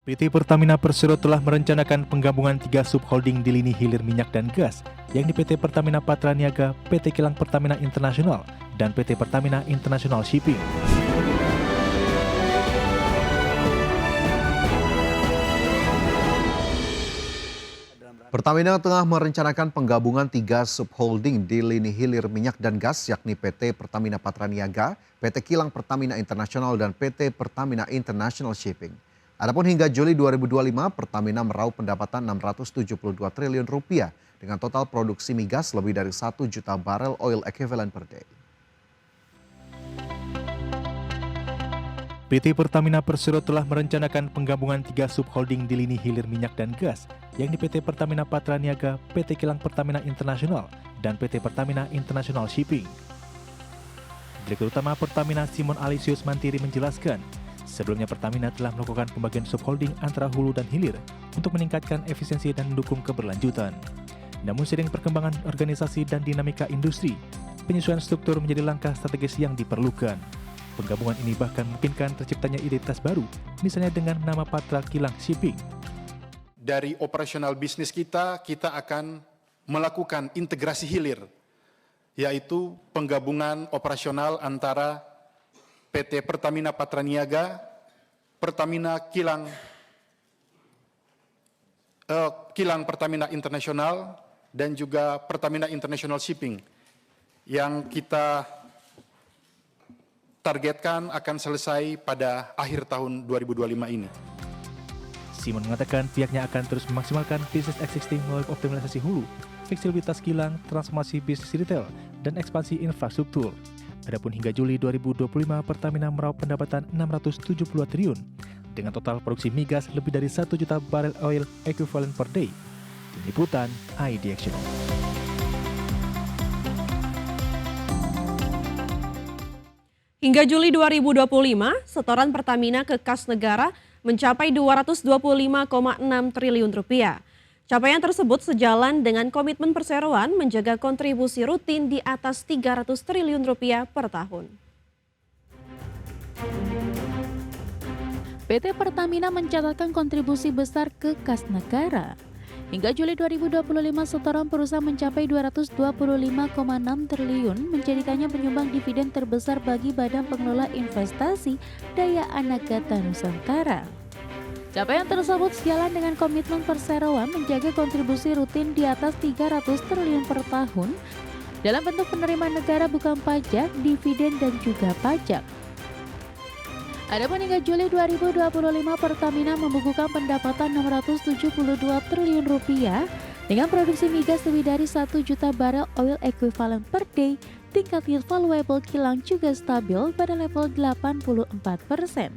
PT Pertamina Persero telah merencanakan penggabungan 3 subholding di lini hilir minyak dan gas, yakni PT Pertamina Patraniaga, PT Kilang Pertamina International, dan PT Pertamina International Shipping. Pertamina tengah merencanakan penggabungan 3 subholding di lini hilir minyak dan gas, yakni PT Pertamina Patraniaga, PT Kilang Pertamina International, dan PT Pertamina International Shipping. Adapun hingga Juli 2025, Pertamina meraup pendapatan 672 triliun rupiah dengan total produksi migas lebih dari 1 juta barel oil equivalent per day. PT Pertamina Persero telah merencanakan penggabungan 3 subholding di lini hilir minyak dan gas, yakni PT Pertamina Patraniaga, PT Kilang Pertamina International, dan PT Pertamina International Shipping. Direktur Utama Pertamina Simon Alisius Mantiri menjelaskan, sebelumnya Pertamina telah melakukan pembagian subholding antara hulu dan hilir untuk meningkatkan efisiensi dan mendukung keberlanjutan. Namun seiring perkembangan organisasi dan dinamika industri, penyesuaian struktur menjadi langkah strategis yang diperlukan. Penggabungan ini bahkan memungkinkan terciptanya identitas baru, misalnya dengan nama Patra Kilang Shipping. Dari operasional bisnis kita akan melakukan integrasi hilir, yaitu penggabungan operasional antara PT Pertamina Patraniaga, Pertamina Kilang Pertamina International, dan juga Pertamina International Shipping, yang kita targetkan akan selesai pada akhir tahun 2025 ini. Simon mengatakan pihaknya akan terus memaksimalkan bisnis existing melalui optimalisasi hulu, fleksibilitas kilang, transformasi bisnis retail, dan ekspansi infrastruktur. Adapun hingga Juli 2025, Pertamina meraup pendapatan 672 triliun dengan total produksi migas lebih dari 1 juta barel oil equivalent per day. Tim Liputan, IDX. Hingga Juli 2025, setoran Pertamina ke kas negara mencapai 225,6 triliun rupiah. Capaian tersebut sejalan dengan komitmen perseroan menjaga kontribusi rutin di atas 300 triliun rupiah per tahun. PT Pertamina mencatatkan kontribusi besar ke kas negara. Hingga Juli 2025, setoran perusahaan mencapai 225,6 triliun, menjadikannya penyumbang dividen terbesar bagi Badan Pengelola Investasi Daya Anagata Nusantara. Capaian tersebut sejalan dengan komitmen perseroan menjaga kontribusi rutin di atas 300 triliun per tahun dalam bentuk penerimaan negara bukan pajak, dividen, dan juga pajak. Adapun hingga Juli 2025, Pertamina membukukan pendapatan 672 triliun rupiah dengan produksi migas lebih dari 1 juta barel oil equivalent per day. Tingkat yield valuable kilang juga stabil pada level 84%.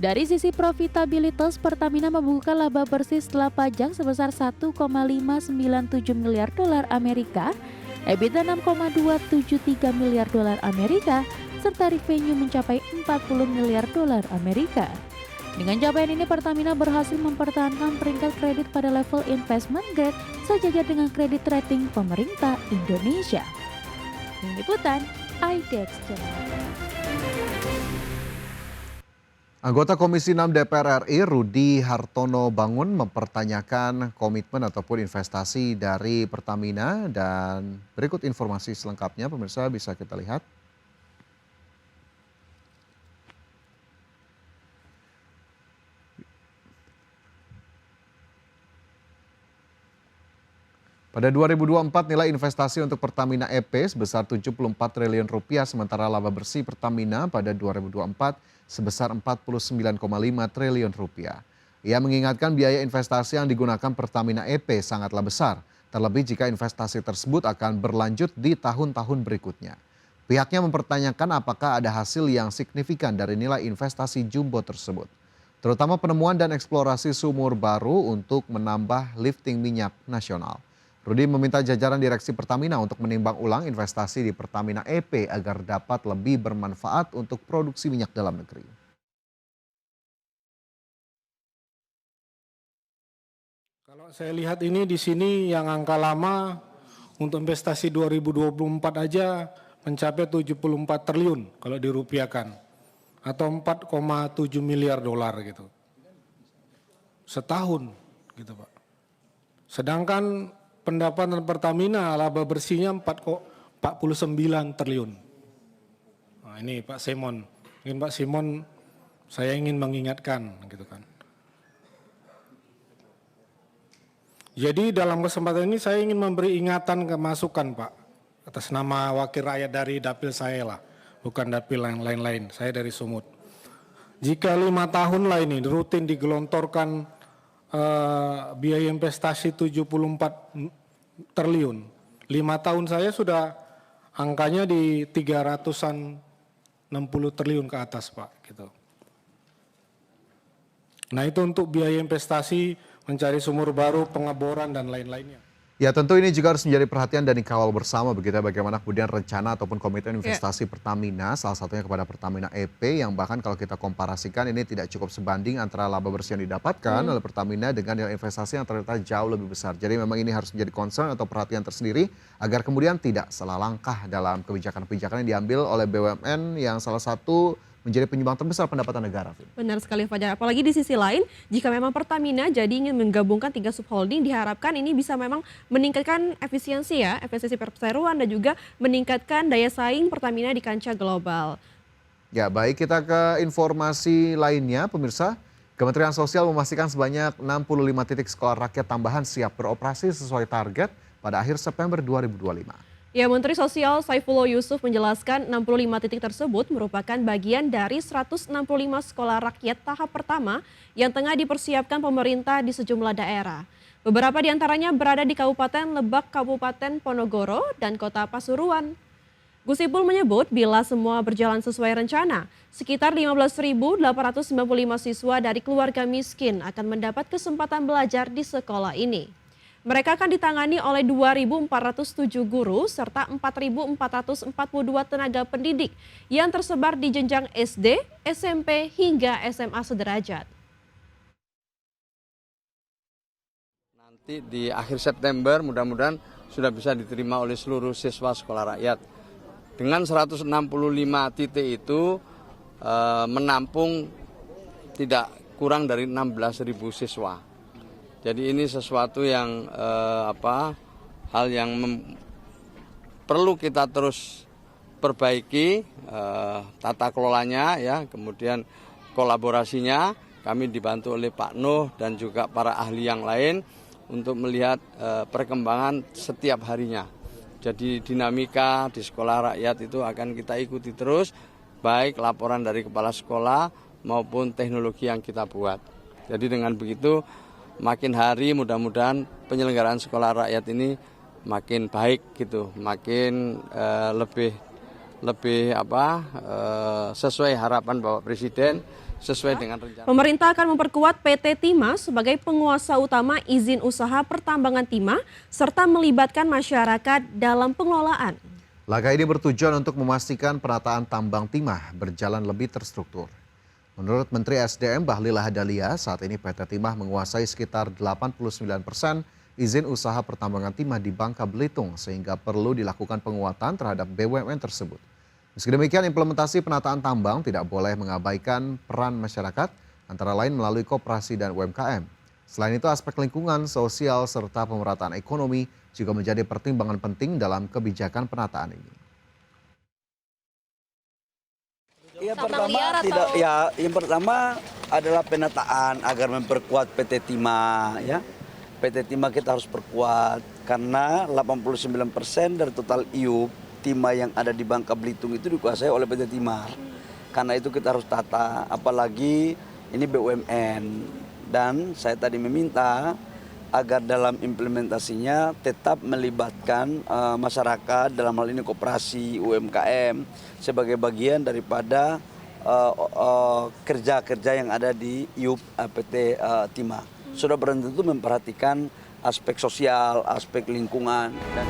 Dari sisi profitabilitas, Pertamina membukukan laba bersih setelah pajak sebesar 1,597 miliar dolar Amerika, EBITDA 6,273 miliar dolar Amerika, serta revenue mencapai 40 miliar dolar Amerika. Dengan capaian ini, Pertamina berhasil mempertahankan peringkat kredit pada level investment grade sejajar dengan kredit rating pemerintah Indonesia. Tim Liputan, IDX Channel. Anggota Komisi 6 DPR RI Rudi Hartono Bangun mempertanyakan komitmen ataupun investasi dari Pertamina, dan berikut informasi selengkapnya pemirsa bisa kita lihat. Pada 2024 nilai investasi untuk Pertamina EP sebesar 74 triliun rupiah, sementara laba bersih Pertamina pada 2024 sebesar 49,5 triliun rupiah. Ia mengingatkan biaya investasi yang digunakan Pertamina EP sangatlah besar, terlebih jika investasi tersebut akan berlanjut di tahun-tahun berikutnya. Pihaknya mempertanyakan apakah ada hasil yang signifikan dari nilai investasi jumbo tersebut, terutama penemuan dan eksplorasi sumur baru untuk menambah lifting minyak nasional. Rudi meminta jajaran direksi Pertamina untuk menimbang ulang investasi di Pertamina EP agar dapat lebih bermanfaat untuk produksi minyak dalam negeri. Kalau saya lihat ini di sini yang angka lama untuk investasi 2024 aja mencapai 74 triliun kalau dirupiahkan, atau 4,7 miliar dolar gitu. setahun gitu Pak. Sedangkan pendapatan Pertamina laba bersihnya 49 triliun. Nah, ini Pak Simon. Mungkin Pak Simon saya ingin mengingatkan gitu kan. Jadi dalam kesempatan ini saya ingin memberi ingatan ke masukan Pak. Atas nama wakil rakyat dari dapil saya lah. Bukan dapil yang lain-lain. Saya dari Sumut. Jika 5 tahun lah ini rutin digelontorkan biaya investasi 74 triliun. 5 tahun saya sudah angkanya di 360 triliun ke atas Pak. Gitu. Nah itu untuk biaya investasi, mencari sumur baru, pengeboran dan lain-lainnya. Ya tentu ini juga harus menjadi perhatian dan dikawal bersama begitu ya, bagaimana kemudian rencana ataupun komitmen investasi Pertamina, salah satunya kepada Pertamina EP yang bahkan kalau kita komparasikan ini tidak cukup sebanding antara laba bersih yang didapatkan oleh Pertamina dengan nilai investasi yang ternyata jauh lebih besar. Jadi memang ini harus menjadi concern atau perhatian tersendiri agar kemudian tidak salah langkah dalam kebijakan-kebijakan yang diambil oleh BUMN yang salah satu menjadi penyumbang terbesar pendapatan negara. Benar sekali Fajar, apalagi di sisi lain jika memang Pertamina jadi ingin menggabungkan 3 subholding diharapkan ini bisa memang meningkatkan efisiensi perseroan dan juga meningkatkan daya saing Pertamina di kancah global. Ya baik, kita ke informasi lainnya pemirsa. Kementerian Sosial memastikan sebanyak 65 titik sekolah rakyat tambahan siap beroperasi sesuai target pada akhir September 2025. Ya, Menteri Sosial Saifullah Yusuf menjelaskan 65 titik tersebut merupakan bagian dari 165 sekolah rakyat tahap pertama yang tengah dipersiapkan pemerintah di sejumlah daerah. Beberapa di antaranya berada di Kabupaten Lebak, Kabupaten Ponorogo, dan Kota Pasuruan. Gus Ipul menyebut bila semua berjalan sesuai rencana, sekitar 15.895 siswa dari keluarga miskin akan mendapat kesempatan belajar di sekolah ini. Mereka akan ditangani oleh 2.407 guru serta 4.442 tenaga pendidik yang tersebar di jenjang SD, SMP, hingga SMA sederajat. Nanti di akhir September mudah-mudahan sudah bisa diterima oleh seluruh siswa sekolah rakyat. Dengan 165 titik itu menampung tidak kurang dari 16.000 siswa. Jadi ini sesuatu yang hal yang perlu kita terus perbaiki tata kelolanya ya, kemudian kolaborasinya. Kami dibantu oleh Pak Nuh dan juga para ahli yang lain untuk melihat perkembangan setiap harinya. Jadi dinamika di sekolah rakyat itu akan kita ikuti terus, baik laporan dari kepala sekolah maupun teknologi yang kita buat. Jadi dengan begitu makin hari mudah-mudahan penyelenggaraan sekolah rakyat ini makin baik gitu, makin lebih sesuai harapan Bapak Presiden, sesuai dengan rencana. Pemerintah akan memperkuat PT Timah sebagai penguasa utama izin usaha pertambangan timah serta melibatkan masyarakat dalam pengelolaan. Langkah ini bertujuan untuk memastikan penataan tambang timah berjalan lebih terstruktur. Menurut Menteri SDM Bahlil Lahadalia, saat ini PT Timah menguasai sekitar 89% izin usaha pertambangan timah di Bangka Belitung sehingga perlu dilakukan penguatan terhadap BUMN tersebut. Meski demikian, implementasi penataan tambang tidak boleh mengabaikan peran masyarakat, antara lain melalui koperasi dan UMKM. Selain itu, aspek lingkungan, sosial, serta pemerataan ekonomi juga menjadi pertimbangan penting dalam kebijakan penataan ini. Yang pertama adalah penataan agar memperkuat PT Timah ya. PT Timah kita harus perkuat karena 89% dari total IUP timah yang ada di Bangka Belitung itu dikuasai oleh PT Timah. Karena itu kita harus tata, apalagi ini BUMN. Dan saya tadi meminta agar dalam implementasinya tetap melibatkan masyarakat, dalam hal ini koperasi, UMKM sebagai bagian daripada kerja-kerja yang ada di IUP PT Timah. Sudah benar-benar memperhatikan aspek sosial, aspek lingkungan dan